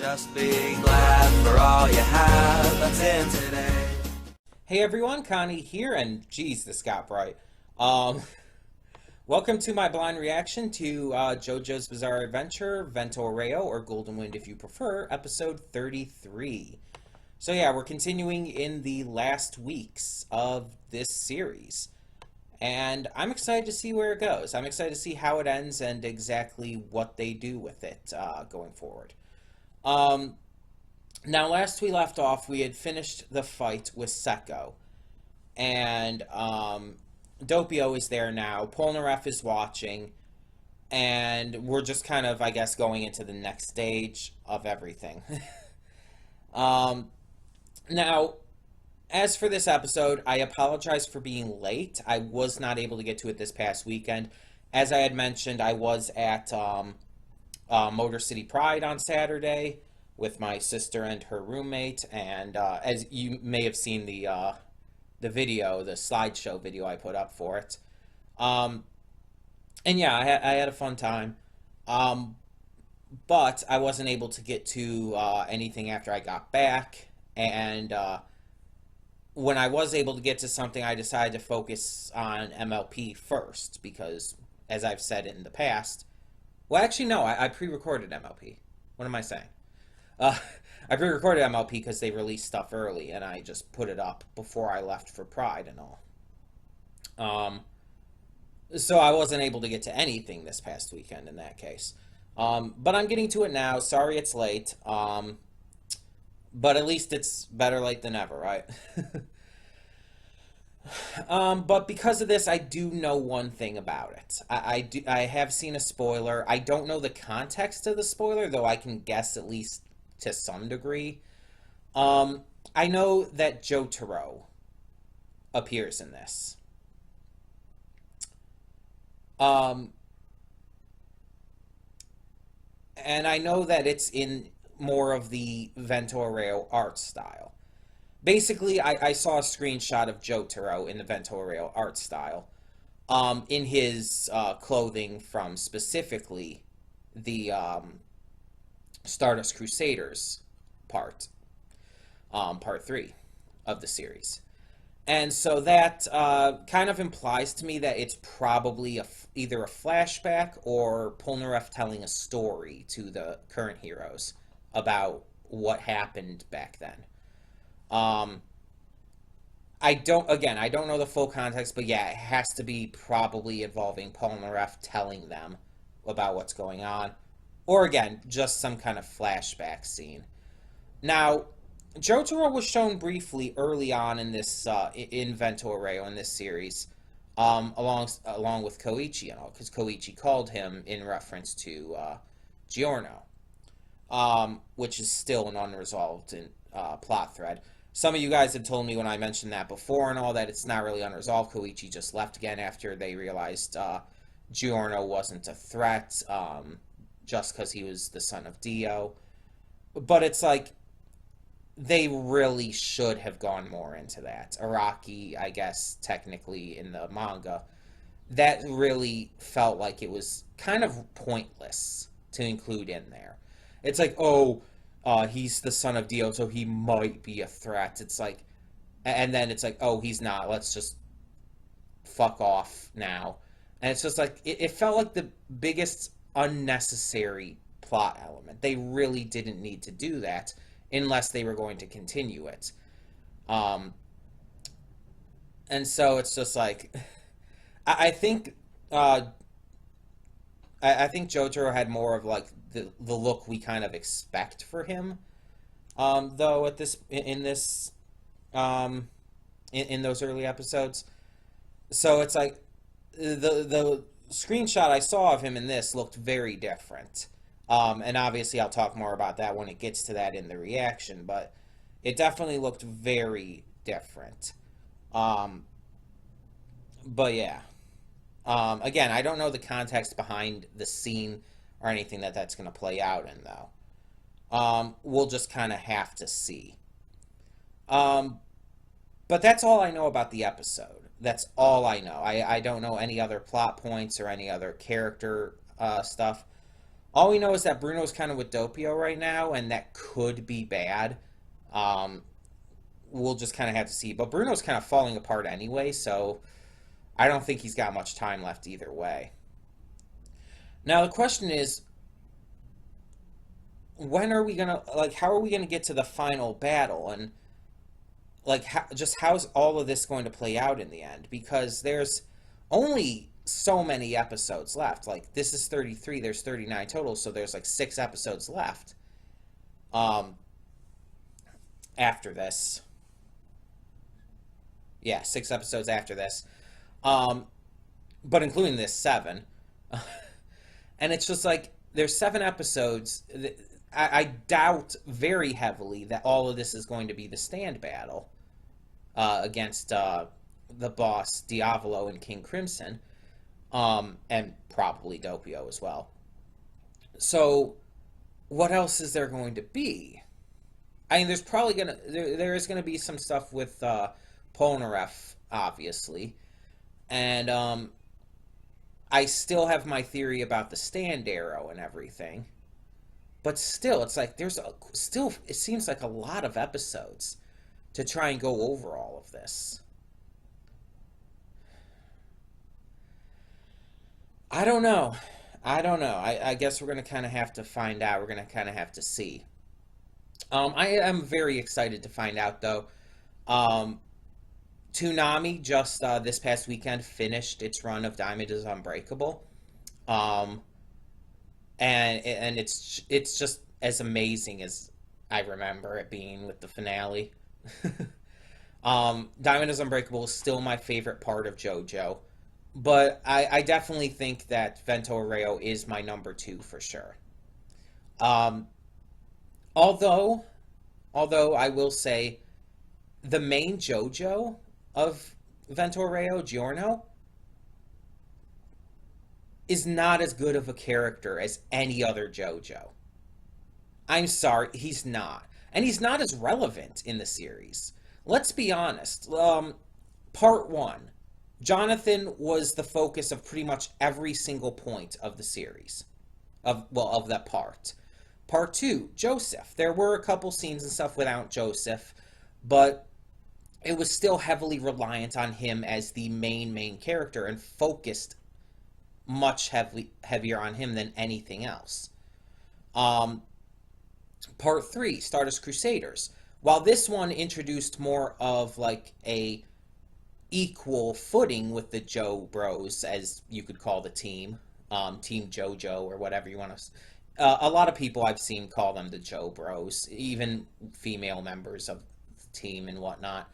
Just be glad for all you have that's in today. Hey everyone, Connie here, and geez, this got bright. Welcome to my blind reaction to JoJo's Bizarre Adventure, Vento Aureo, or Golden Wind if you prefer, episode 33. So yeah, we're continuing in the last weeks of this series. And I'm excited to see where it goes. I'm excited to see how it ends and exactly what they do with it going forward. Now, last we left off, we had finished the fight with Seko. And Doppio is there now. Polnareff is watching. And we're just kind of, I guess, going into the next stage of everything. Now, as for this episode, I apologize for being late. I was not able to get to it this past weekend. As I had mentioned, I was at Motor City Pride on Saturday with my sister and her roommate, and as you may have seen the video, the slideshow video I put up for it. And yeah, I had a fun time. But I wasn't able to get to anything after I got back, and when I was able to get to something, I decided to focus on MLP first, because, as I've said in the past, well, actually, no, I pre-recorded MLP. What am I saying? I pre-recorded MLP because they released stuff early, and I just put it up before I left for Pride and all. So I wasn't able to get to anything this past weekend in that case. But I'm getting to it now. Sorry it's late. But at least it's better late than never, right? But because of this, I do know one thing about it. I have seen a spoiler. I don't know the context of the spoiler, though I can guess at least to some degree. I know that Jotaro appears in this. And I know that it's in more of the Vento Aureo art style. Basically, I saw a screenshot of Jotaro in the Vento Aureo art style, in his clothing from specifically the Stardust Crusaders part 3 of the series. And so that kind of implies to me that it's probably either a flashback or Polnareff telling a story to the current heroes about what happened back then. I don't know the full context, but yeah, it has to be probably involving Polnareff telling them about what's going on. Or again, just some kind of flashback scene. Now, Jotaro was shown briefly early on in this, in Vento Aureo in this series, along with Koichi and all, because Koichi called him in reference to, Giorno. Which is still an unresolved plot thread. Some of you guys have told me when I mentioned that before and all that it's not really unresolved. Koichi just left again after they realized Giorno wasn't a threat, just because he was the son of Dio. But it's like, they really should have gone more into that. Araki, I guess, technically in the manga, that really felt like it was kind of pointless to include in there. It's like, oh, he's the son of Dio, so he might be a threat. It's like, and then it's like, oh, he's not. Let's just fuck off now. And it's just like, it felt like the biggest unnecessary plot element. They really didn't need to do that unless they were going to continue it. And so it's just like, I think Jotaro had more of like the look we kind of expect for him, though in those early episodes. So it's like the screenshot I saw of him in this looked very different, and obviously I'll talk more about that when it gets to that in the reaction. But it definitely looked very different. But yeah. Again, I don't know the context behind the scene or anything that's going to play out in, though. We'll just kind of have to see. But that's all I know about the episode. That's all I know. I don't know any other plot points or any other character stuff. All we know is that Bruno's kind of with Doppio right now, and that could be bad. Um, we'll just kind of have to see. But Bruno's kind of falling apart anyway, so I don't think he's got much time left either way. Now the question is, when are we gonna like? How are we gonna get to the final battle? And like, just how's all of this going to play out in the end? Because there's only so many episodes left. Like, this is 33. There's 39 total, so there's like 6 episodes left. Um, After this, yeah, 6 episodes after this. Um, but including this 7. And it's just like there's 7 episodes. I doubt very heavily that all of this is going to be the stand battle against the boss Diavolo and King Crimson, and probably Doppio as well. So, what else is there going to be? I mean, there's probably there is gonna be some stuff with Polnareff, obviously, and I still have my theory about the stand arrow and everything. But still, it's like still it seems like a lot of episodes to try and go over all of this. I don't know. I don't know. I guess we're gonna kind of have to find out. We're gonna kind of have to see. I am very excited to find out though. Um, Toonami just this past weekend finished its run of Diamond is Unbreakable. Um, and it's just as amazing as I remember it being with the finale. Diamond is Unbreakable is still my favorite part of JoJo, but I definitely think that Vento Aureo is my number 2 for sure. Um, although, although I will say the main JoJo of Vento Aureo, Giorno, is not as good of a character as any other JoJo. I'm sorry, he's not. And he's not as relevant in the series. Let's be honest. Part 1. Jonathan was the focus of pretty much every single point of the series. Of that part. Part 2, Joseph. There were a couple scenes and stuff without Joseph, but it was still heavily reliant on him as the main character and focused heavier on him than anything else. Um, Part 3, Stardust Crusaders. While this one introduced more of like a equal footing with the Joe Bros, as you could call the team, Team JoJo or whatever you want to. A lot of people I've seen call them the Joe Bros, even female members of the team and whatnot.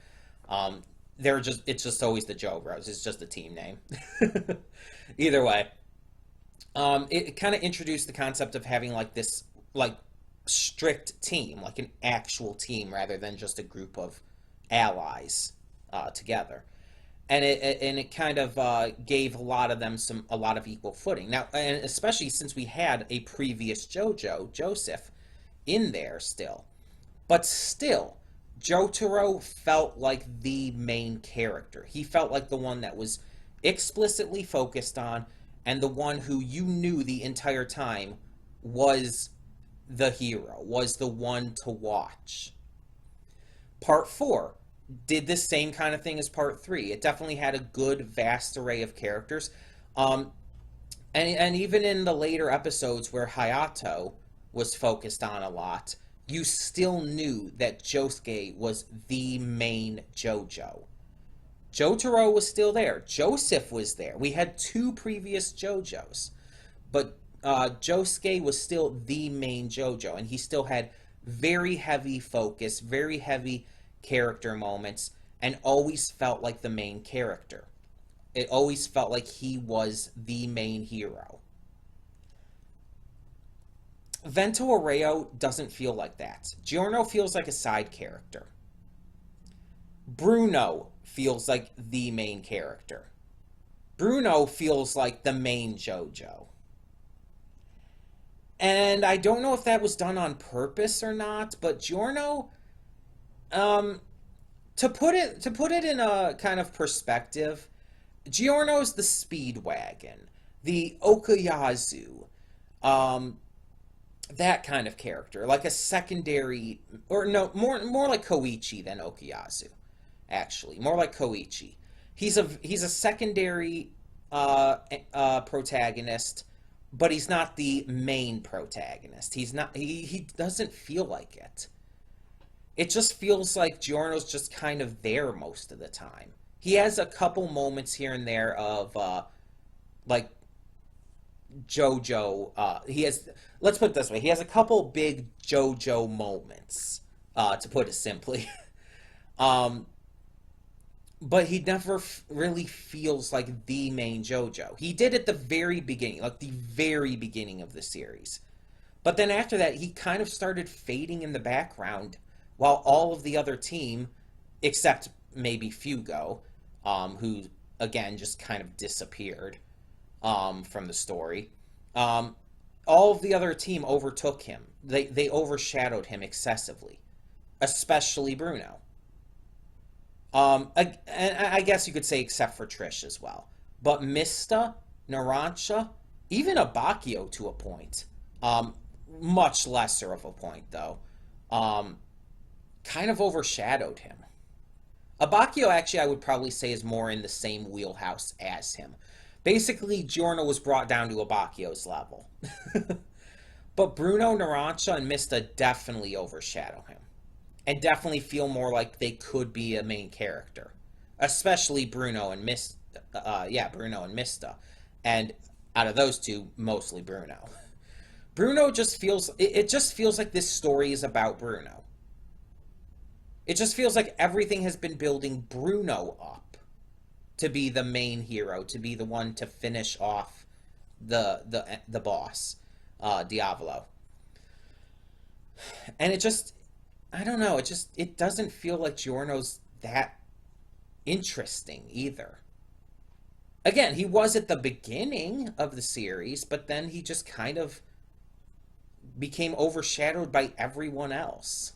It's just always the Joe Bros. It's just a team name. Either way, it kind of introduced the concept of having like this like strict team, like an actual team rather than just a group of allies together. And it kind of gave a lot of them a lot of equal footing now, and especially since we had a previous JoJo Joseph in there still, but still Jotaro felt like the main character. He felt like the one that was explicitly focused on, and the one who you knew the entire time was the hero, was the one to watch. Part 4 did the same kind of thing as Part 3. It definitely had a good, vast array of characters. And even in the later episodes where Hayato was focused on a lot, you still knew that Josuke was the main JoJo. Jotaro was still there. Joseph was there. We had 2 previous JoJos. But Josuke was still the main JoJo, and he still had very heavy focus, very heavy character moments, and always felt like the main character. It always felt like he was the main hero. Vento Aureo doesn't feel like that. Giorno feels like a side character. Bruno feels like the main character. Bruno feels like the main JoJo. And I don't know if that was done on purpose or not, but Giorno, to put it in a kind of perspective, Giorno's the Speedwagon, the Okuyazu, that kind of character, like a secondary, or no, more like Koichi than Okuyasu, actually, more like Koichi. He's a secondary protagonist, but he's not the main protagonist. He's not. He doesn't feel like it. It just feels like Giorno's just kind of there most of the time. He has a couple moments here and there of like JoJo. He has, let's put it this way, he has a couple big JoJo moments, to put it simply. um, but he never really feels like the main JoJo. He did at the very beginning, like the very beginning of the series. But then after that, he kind of started fading in the background while all of the other team, except maybe Fugo, who again just kind of disappeared from the story. All of the other team overtook him. They overshadowed him excessively, especially Bruno. And I guess you could say except for Trish as well. But Mista, Narancia, even Abakio to a point, much lesser of a point though, kind of overshadowed him. Abakio actually I would probably say is more in the same wheelhouse as him. Basically, Giorno was brought down to Abakio's level. But Bruno, Narancia, and Mista definitely overshadow him. And definitely feel more like they could be a main character. Especially Bruno and Mista. Bruno and Mista. And out of those two, mostly Bruno. Bruno just feels... It just feels like this story is about Bruno. It just feels like everything has been building Bruno up to be the main hero, to be the one to finish off the boss, Diavolo. And it just, I don't know, it doesn't feel like Giorno's that interesting either. Again, he was at the beginning of the series, but then he just kind of became overshadowed by everyone else.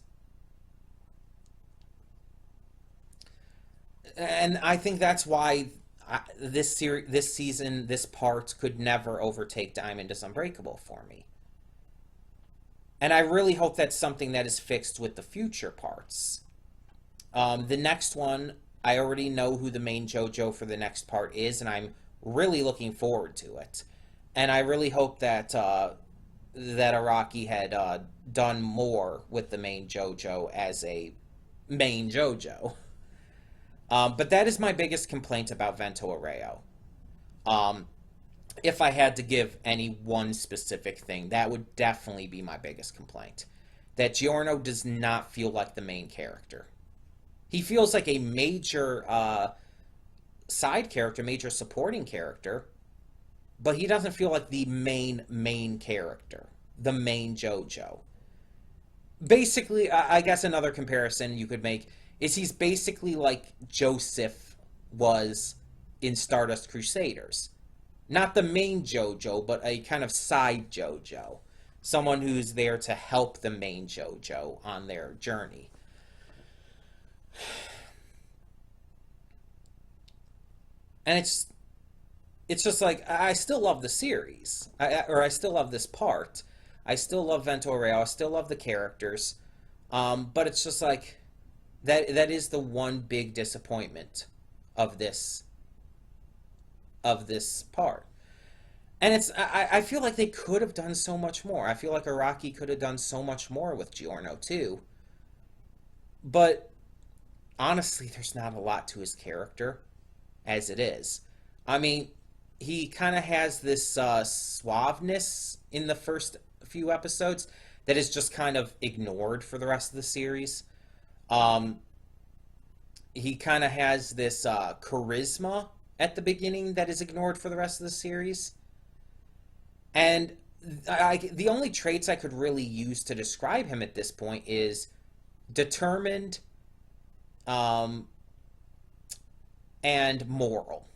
And I think that's why this season, this part could never overtake Diamond is Unbreakable for me. And I really hope that's something that is fixed with the future parts. The next one, I already know who the main JoJo for the next part is, and I'm really looking forward to it. And I really hope that that Araki had done more with the main JoJo as a main JoJo. But that is my biggest complaint about Vento Aureo. If I had to give any one specific thing, that would definitely be my biggest complaint. That Giorno does not feel like the main character. He feels like a major side character, major supporting character, but he doesn't feel like the main character, the main JoJo. Basically, I guess another comparison you could make is he's basically like Joseph was in Stardust Crusaders. Not the main JoJo, but a kind of side JoJo. Someone who's there to help the main JoJo on their journey. And it's just like, I still love the series. I still love this part. I still love Vento Aureo. I still love the characters. But it's just like, that is the one big disappointment of this part. And I feel like they could have done so much more. I feel like Araki could have done so much more with Giorno too. But honestly, there's not a lot to his character as it is. I mean, he kind of has this suaveness in the first few episodes that is just kind of ignored for the rest of the series. He kind of has this charisma at the beginning that is ignored for the rest of the series. And the only traits I could really use to describe him at this point is determined and moral.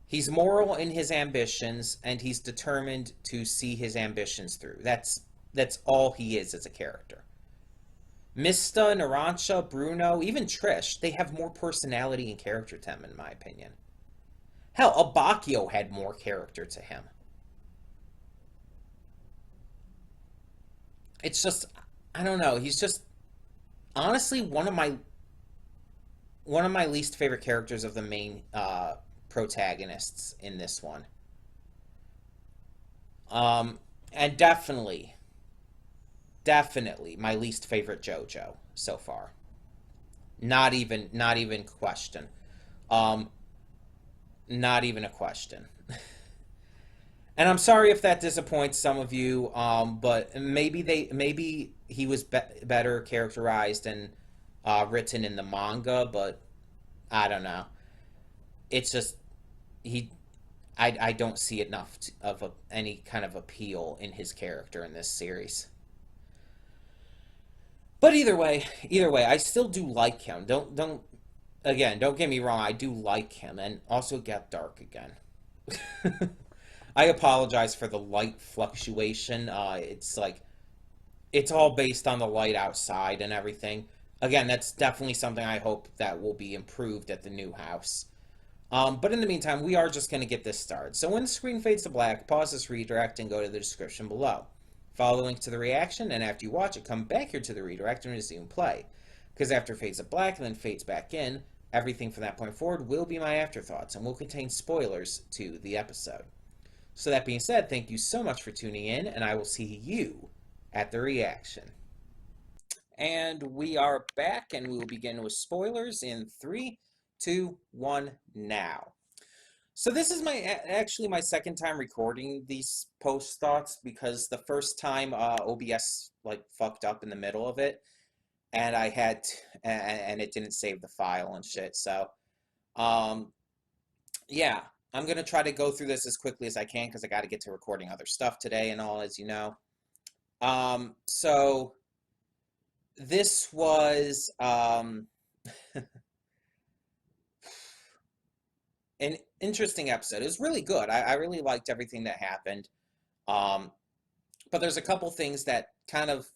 He's moral in his ambitions, and he's determined to see his ambitions through. That's all he is as a character. Mista, Narancia, Bruno, even Trish, they have more personality and character to him, in my opinion. Hell, Abakio had more character to him. it's just, I don't know. He's just honestly one of my least favorite characters of the main protagonists in this one. Um, and definitely my least favorite JoJo so far. Not even question. Um, Not even a question. And I'm sorry if that disappoints some of you, but maybe he was better characterized and written in the manga, but I don't know. It's just he I don't see enough of any kind of appeal in his character in this series. But either way, I still do like him. Don't get me wrong. I do like him, and also get dark again. I apologize for the light fluctuation. It's like it's all based on the light outside and everything. Again, that's definitely something I hope that will be improved at the new house. But in the meantime, we are just going to get this started. So when the screen fades to black, pause this redirect and go to the description below. Follow the link to the reaction, and after you watch it, come back here to the redirect and resume play. Because after it fades to black and then fades back in, everything from that point forward will be my afterthoughts and will contain spoilers to the episode. So that being said, thank you so much for tuning in, and I will see you at the reaction. And we are back, and we will begin with spoilers in 3, 2, 1, now. So this is actually my second time recording these post thoughts because the first time OBS like fucked up in the middle of it, and and it didn't save the file and shit. So yeah, I'm gonna try to go through this as quickly as I can because I got to get to recording other stuff today and all, as you know. So this was an interesting episode. It was really good. I really liked everything that happened. But there's a couple things that kind of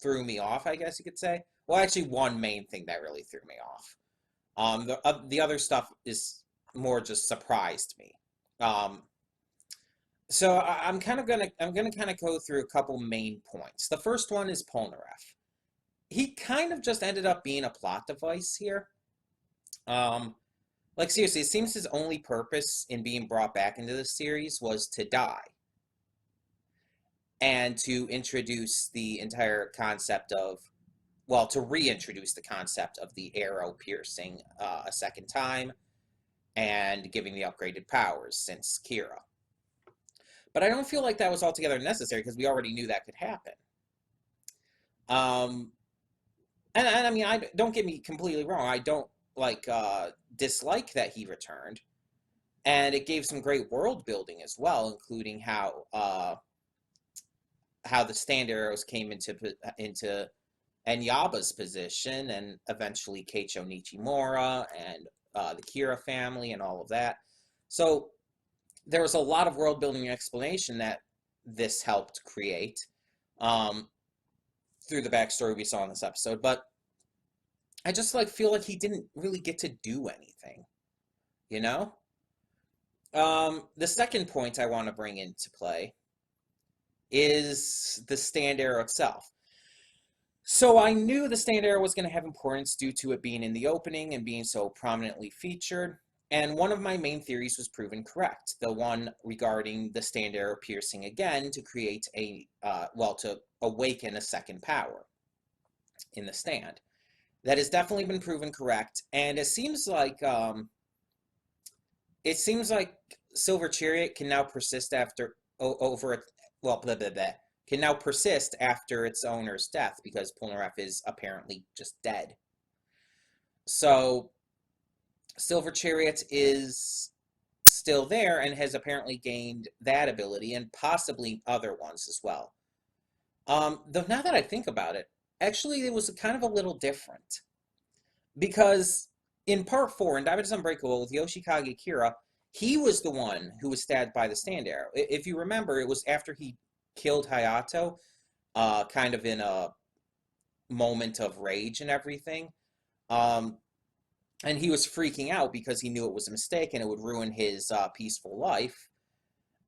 threw me off, I guess you could say. Well, actually, one main thing that really threw me off. The other stuff is more just surprised me. So I'm gonna kind of go through a couple main points. The first one is Polnareff. He kind of just ended up being a plot device here. Like seriously, it seems his only purpose in being brought back into the series was to die and to introduce the entire concept of, well, to reintroduce the concept of the arrow piercing a second time and giving the upgraded powers since Kira. But I don't feel like that was altogether necessary because we already knew that could happen. And I mean, don't get me completely wrong. I don't like dislike that he returned, and it gave some great world building as well, including how the stand arrows came into Enyaba's position, and eventually Keicho Nichimura and the Kira family and all of that. So there was a lot of world building and explanation that this helped create through the backstory we saw in this episode, but I just feel like he didn't really get to do anything, you know? The second point I want to bring into play is the stand arrow itself. So I knew the stand arrow was going to have importance due to it being in the opening and being so prominently featured, and one of my main theories was proven correct, the one regarding the stand arrow piercing again to create to awaken a second power in the stand. That has definitely been proven correct, and it seems like Silver Chariot can now persist after can now persist after its owner's death because Polnareff is apparently just dead. So Silver Chariot is still there and has apparently gained that ability and possibly other ones as well. Though now that I think about it, actually it was kind of a little different. Because in part 4, in Diamond is Unbreakable with Yoshikage Kira, he was the one who was stabbed by the stand arrow. If you remember, it was after he killed Hayato, kind of in a moment of rage and everything. And he was freaking out because he knew it was a mistake and it would ruin his peaceful life.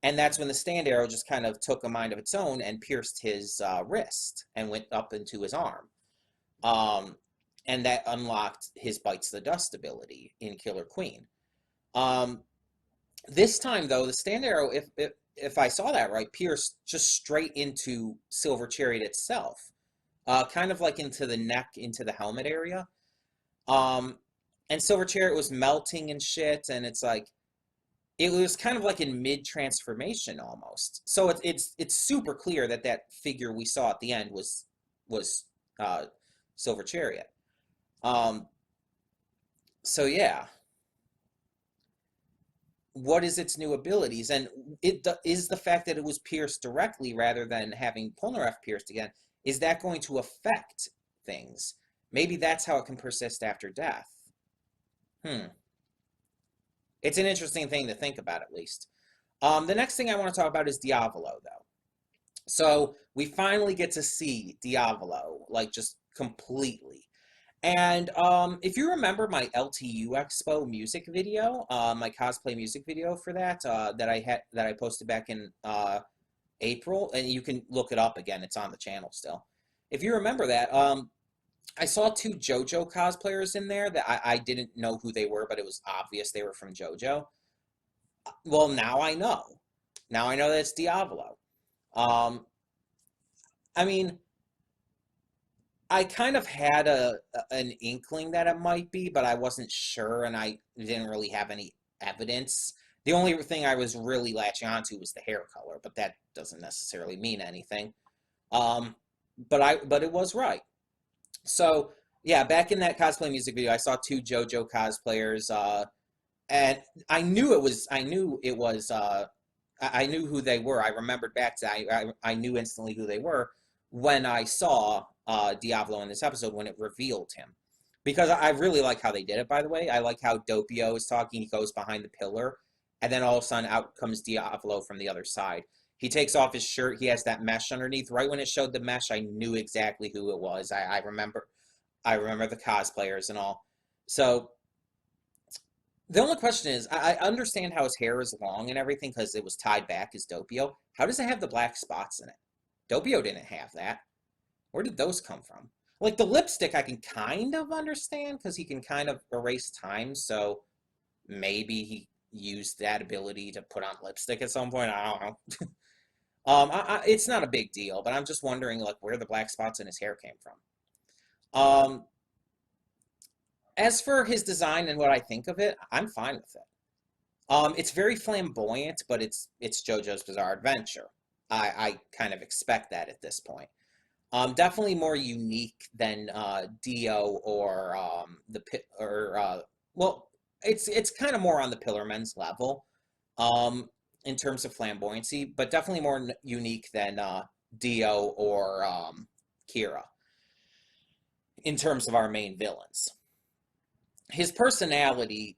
And that's when the stand arrow just kind of took a mind of its own and pierced his wrist and went up into his arm. Um, and that unlocked his Bites the Dust ability in Killer Queen. Um, this time, though, the stand arrow, if I saw that right, pierced just straight into Silver Chariot itself, kind of like into the neck, into the helmet area. And Silver Chariot was melting and shit, and it's like it was kind of like in mid-transformation almost. So it's super clear that that figure we saw at the end was Silver Chariot. So yeah, what is its new abilities? And it is the fact that it was pierced directly rather than having Polnareff pierced again. Is that going to affect things? Maybe that's how it can persist after death. It's an interesting thing to think about, at least. The next thing I want to talk about is Diavolo, though. So we finally get to see Diavolo, like, just completely. And if you remember my LTU Expo music video, my cosplay music video for that, that I posted back in April, and you can look it up again, it's on the channel still. If you remember that, I saw two JoJo cosplayers in there that I didn't know who they were, but it was obvious they were from JoJo. Well, now I know. Now I know that it's Diavolo. I mean, I kind of had an inkling that it might be, but I wasn't sure, and I didn't really have any evidence. The only thing I was really latching onto was the hair color, but that doesn't necessarily mean anything. But it was right. So yeah, back in that cosplay music video, I saw two JoJo cosplayers, and I knew who they were. I remembered back to I knew instantly who they were when I saw Diavolo in this episode when it revealed him, because I really like how they did it. By the way, I like how Doppio is talking. He goes behind the pillar, and then all of a sudden out comes Diavolo from the other side. He takes off his shirt. He has that mesh underneath. Right when it showed the mesh, I knew exactly who it was. I remember the cosplayers and all. So the only question is, I understand how his hair is long and everything because it was tied back as Doppio. How does it have the black spots in it? Doppio didn't have that. Where did those come from? Like the lipstick I can kind of understand because he can kind of erase time, so maybe he used that ability to put on lipstick at some point. I don't know. It's not a big deal, but I'm just wondering like where the black spots in his hair came from. As for his design and what I think of it, I'm fine with it. It's very flamboyant, but it's JoJo's Bizarre Adventure. I kind of expect that at this point. Definitely more unique than Dio or well, it's kind of more on the Pillarmen's level in terms of flamboyancy, but definitely more unique than Dio or Kira in terms of our main villains. His personality,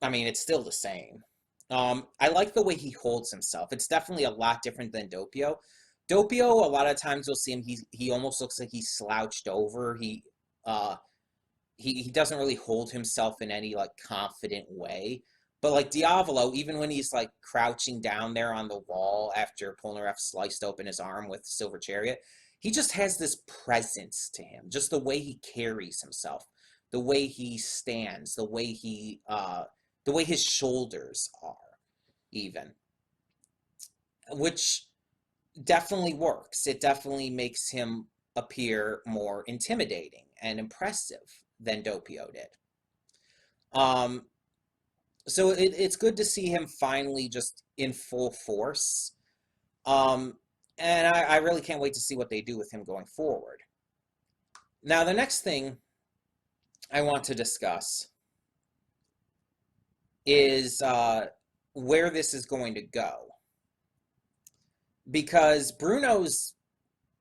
I mean, it's still the same. I like the way he holds himself. It's definitely a lot different than Doppio. Doppio, a lot of times you'll see him, he almost looks like he's slouched over. He doesn't really hold himself in any like confident way. But like Diavolo, even when he's like crouching down there on the wall after Polnareff sliced open his arm with Silver Chariot, he just has this presence to him. Just the way he carries himself, the way he stands, the way his shoulders are, even, which definitely works. It definitely makes him appear more intimidating and impressive than Doppio did. So it's good to see him finally just in full force. And I really can't wait to see what they do with him going forward. Now, the next thing I want to discuss is where this is going to go. Because Bruno's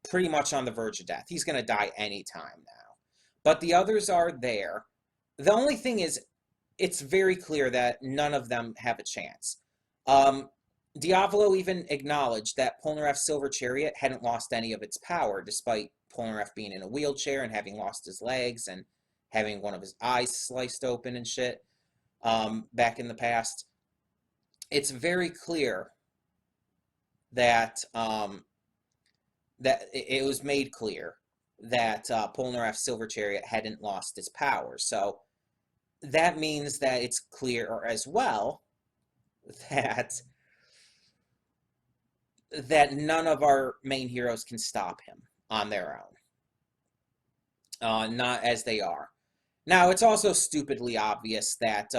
pretty much on the verge of death. He's going to die anytime now. But the others are there. The only thing is, it's very clear that none of them have a chance. Diavolo even acknowledged that Polnareff's Silver Chariot hadn't lost any of its power, despite Polnareff being in a wheelchair and having lost his legs and having one of his eyes sliced open and shit back in the past. It's very clear that that it was made clear that Polnareff's Silver Chariot hadn't lost its power. So that means that it's clear as well that none of our main heroes can stop him on their own, not as they are. Now, it's also stupidly obvious that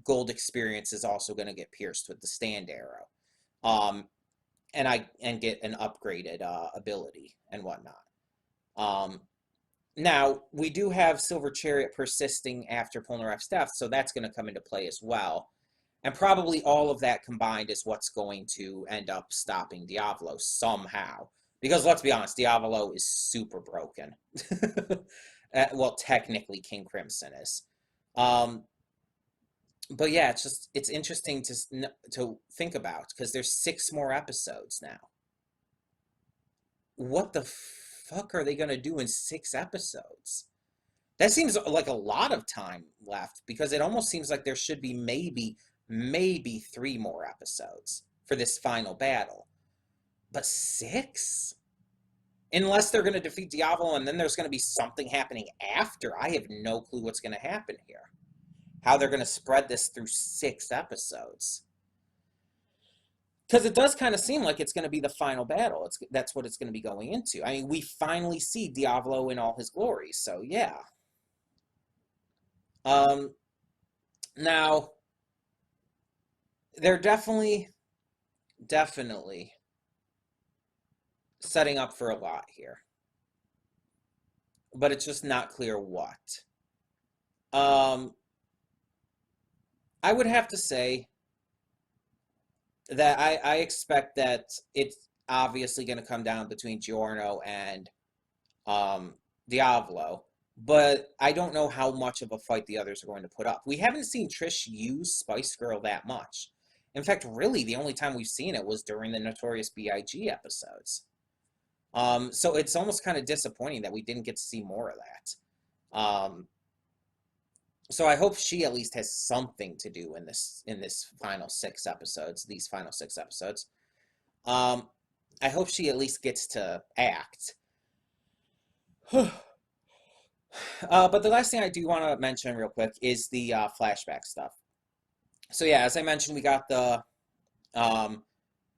Gold Experience is also going to get pierced with the Stand Arrow, and get an upgraded ability and whatnot. Now, we do have Silver Chariot persisting after Polnareff's death, so that's going to come into play as well. And probably all of that combined is what's going to end up stopping Diavolo somehow. Because let's be honest, Diavolo is super broken. Well, technically, King Crimson is. But yeah, it's interesting to think about, because there's 6 more episodes now. What the fuck are they going to do in 6 episodes? That seems like a lot of time left, because it almost seems like there should be maybe 3 more episodes for this final battle. But 6? Unless they're going to defeat Diavolo and then there's going to be something happening after. I have no clue what's going to happen here. How they're going to spread this through 6 episodes. Because it does kind of seem like it's going to be the final battle. That's what it's going to be going into. I mean, we finally see Diavolo in all his glory, so yeah. Now, they're definitely setting up for a lot here. But it's just not clear what. I would have to say that I expect that it's obviously going to come down between Giorno and Diavolo, but I don't know how much of a fight the others are going to put up. We haven't seen Trish use Spice Girl that much. In fact, really, the only time we've seen it was during the Notorious B.I.G. episodes. So it's almost kind of disappointing that we didn't get to see more of that. So I hope she at least has something to do in this final 6 episodes, these final 6 episodes. I hope she at least gets to act. But the last thing I do want to mention real quick is the flashback stuff. So yeah, as I mentioned, we got the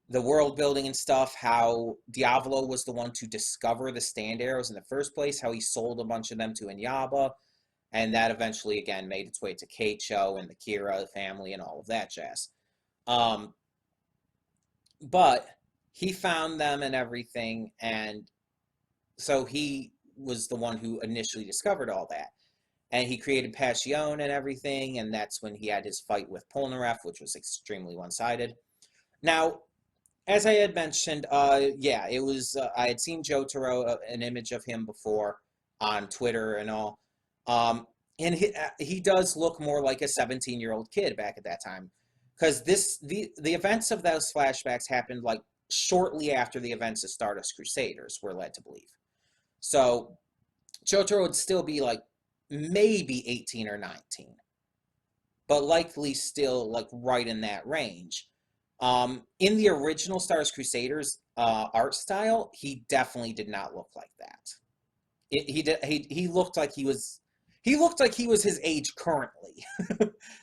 world building and stuff, how Diavolo was the one to discover the stand arrows in the first place, how he sold a bunch of them to Inaba, and that eventually, again, made its way to Keicho and the Kira family and all of that jazz. But he found them and everything, and so he was the one who initially discovered all that. And he created Passion and everything, and that's when he had his fight with Polnareff, which was extremely one-sided. Now, as I had mentioned, yeah, it was, I had seen Jotaro, an image of him before on Twitter and all. And he does look more like a 17-year-old kid back at that time. Because the events of those flashbacks happened like shortly after the events of Stardust Crusaders, we're led to believe. So Jotaro would still be like maybe 18 or 19. But likely still like right in that range. In the original Stardust Crusaders art style, he definitely did not look like that. He looked like he was his age currently.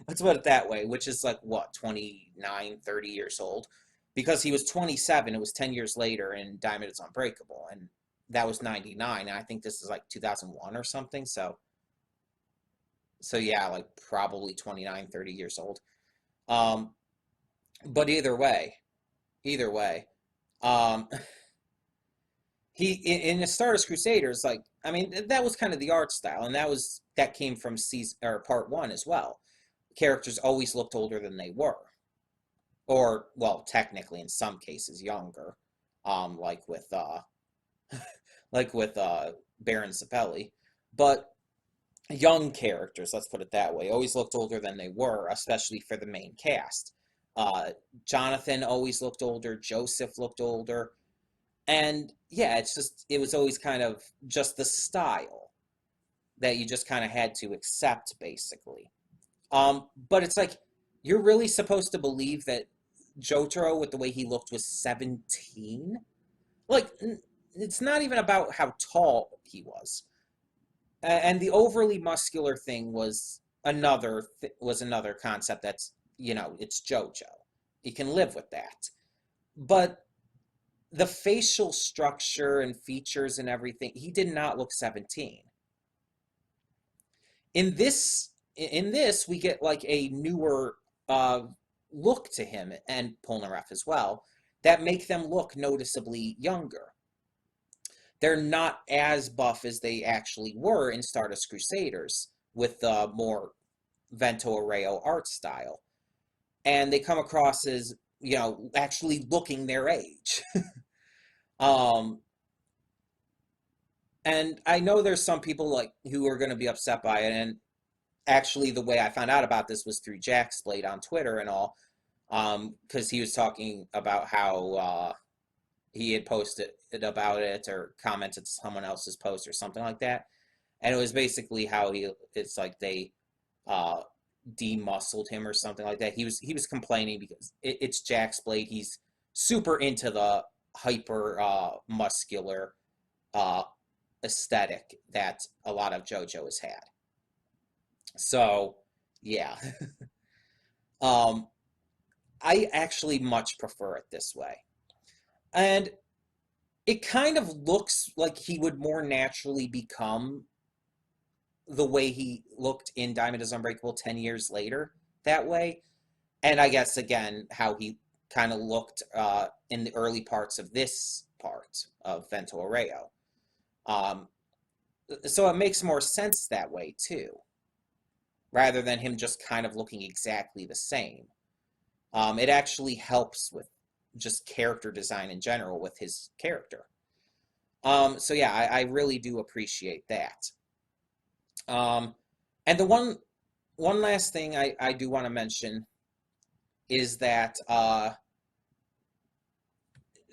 Let's put it that way, which is like what, 29, 30 years old, because he was 27. It was 10 years later in Diamond is Unbreakable, and that was 99, and I think this is like 2001 or something. So yeah, like probably 29, 30 years old. But either way, he in the Stardust Crusaders, like, I mean, that was kind of the art style, and that came from part 1 as well. Characters always looked older than they were, or well, technically in some cases younger, like with Baron Zeppeli, but young characters, let's put it that way, always looked older than they were, especially for the main cast. Jonathan always looked older. Joseph looked older. And yeah, it was always kind of just the style that you just kind of had to accept, basically. But it's like, you're really supposed to believe that Jotaro with the way he looked was 17. Like, it's not even about how tall he was. And the overly muscular thing was another concept that's, it's JoJo. You can live with that. But the facial structure and features and everything, he did not look 17. In this we get like a newer look to him and Polnareff as well that make them look noticeably younger. They're not as buff as they actually were in Stardust Crusaders with the more Vento Aureo art style. And they come across as, actually looking their age. And I know there's some people like who are going to be upset by it, and actually the way I found out about this was through Jack's Blade on Twitter and all, because he was talking about how he had posted about it or commented someone else's post or something like that, and it was basically how it's like they demuscled him or something like that. He was complaining because it's Jack's Blade. He's super into the hyper muscular aesthetic that a lot of JoJo has had. So, yeah. I actually much prefer it this way. And it kind of looks like he would more naturally become the way he looked in Diamond is Unbreakable 10 years later that way. And I guess, again, how he kind of looked in the early parts of this part of Vento Aureo. So it makes more sense that way, too, rather than him just kind of looking exactly the same. It actually helps with just character design in general with his character. So yeah, I really do appreciate that. And the one last thing I do want to mention is that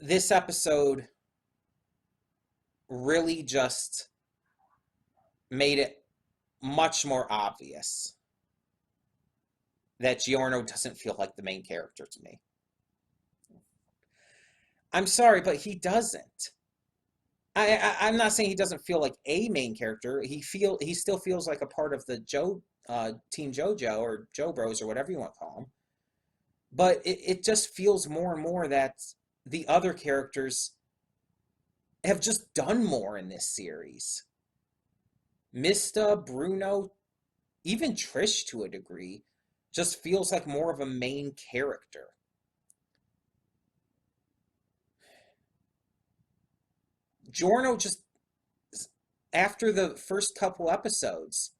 this episode really just made it much more obvious that Giorno doesn't feel like the main character to me. I'm sorry, but he doesn't. I'm not saying he doesn't feel like a main character. He still feels like a part of the Team JoJo or Joe Bros or whatever you want to call them. But it just feels more and more that the other characters have just done more in this series. Mista, Bruno, even Trish to a degree, just feels like more of a main character. Giorno just, after the first couple episodes,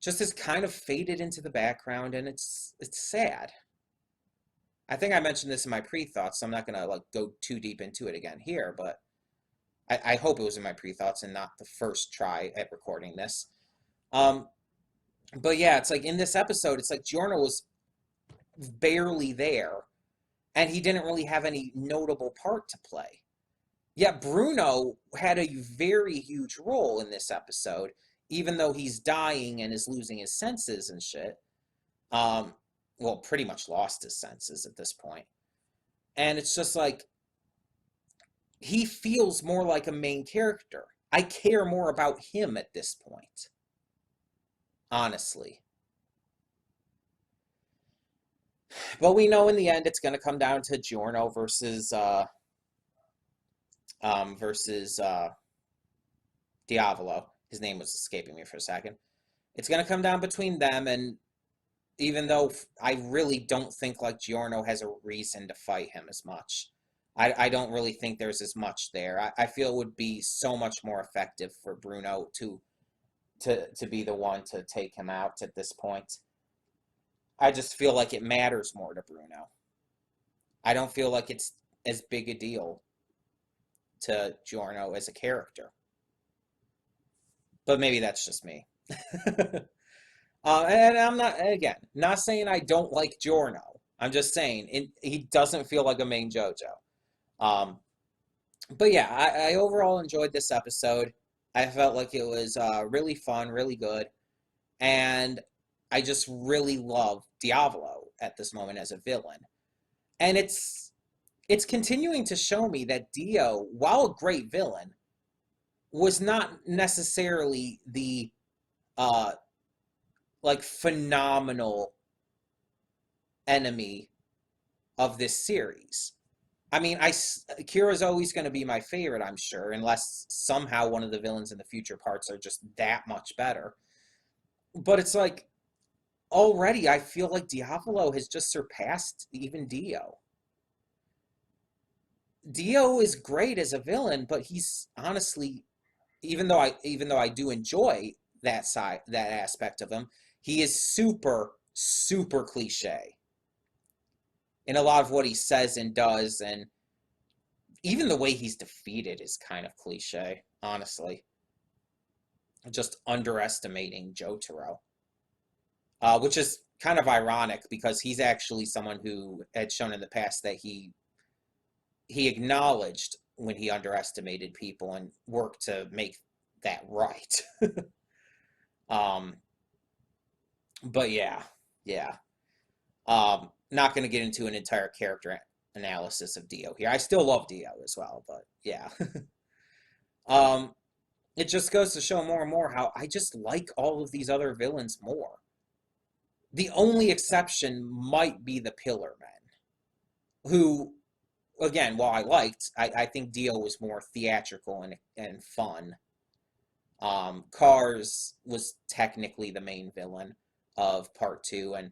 just has kind of faded into the background, and it's sad. I think I mentioned this in my pre-thoughts, so I'm not going to go too deep into it again here, but I hope it was in my pre-thoughts and not the first try at recording this. But yeah, it's like in this episode, it's like Giorno was barely there, and he didn't really have any notable part to play. Yet Bruno had a very huge role in this episode, even though he's dying and is losing his senses and shit. Well, pretty much lost his senses at this point. And it's just like, he feels more like a main character. I care more about him at this point. Honestly. But we know in the end it's going to come down to Giorno versus Diavolo. His name was escaping me for a second. It's going to come down between them, and even though I really don't think Giorno has a reason to fight him as much. I don't really think there's as much there. I feel it would be so much more effective for Bruno to be the one to take him out at this point. I just feel like it matters more to Bruno. I don't feel like it's as big a deal to Giorno as a character. But maybe that's just me. And I'm not saying I don't like Giorno. I'm just saying he doesn't feel like a main JoJo. But yeah, I overall enjoyed this episode. I felt like it was really fun, really good. And I just really love Diavolo at this moment as a villain. And it's continuing to show me that Dio, while a great villain, was not necessarily the like phenomenal enemy of this series. I mean, Kira's always going to be my favorite, I'm sure, unless somehow one of the villains in the future parts are just that much better. But it's like, already I feel like Diavolo has just surpassed even Dio. Dio is great as a villain, but he's honestly, even though I do enjoy that aspect of him, he is super, super cliche in a lot of what he says and does, and even the way he's defeated is kind of cliche, honestly. Just underestimating Jotaro. Which is kind of ironic because he's actually someone who had shown in the past that he acknowledged when he underestimated people and worked to make that right. But yeah. Not going to get into an entire character analysis of Dio here. I still love Dio as well, but yeah. It just goes to show more and more how I just like all of these other villains more. The only exception might be the Pillar Men, who, again, while I think Dio was more theatrical and fun. Cars was technically the main villain of Part 2, and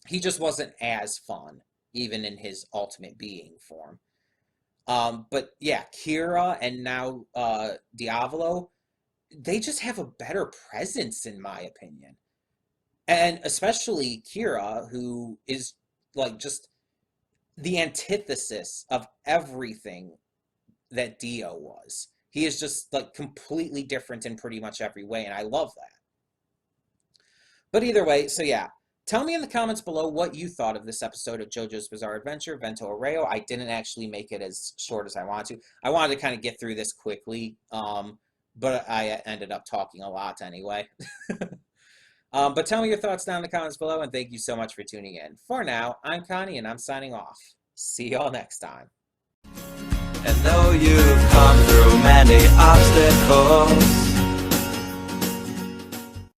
he just wasn't as fun, even in his ultimate being form. But yeah, Kira and now Diavolo, they just have a better presence, in my opinion. And especially Kira, who is like just the antithesis of everything that Dio was. He is just like completely different in pretty much every way, and I love that. But either way, so yeah. Tell me in the comments below what you thought of this episode of JoJo's Bizarre Adventure, Vento Aureo. I didn't actually make it as short as I wanted to. I wanted to kind of get through this quickly, but I ended up talking a lot anyway. But tell me your thoughts down in the comments below, and thank you so much for tuning in. For now, I'm Connie, and I'm signing off. See y'all next time. And though you've come through many obstacles,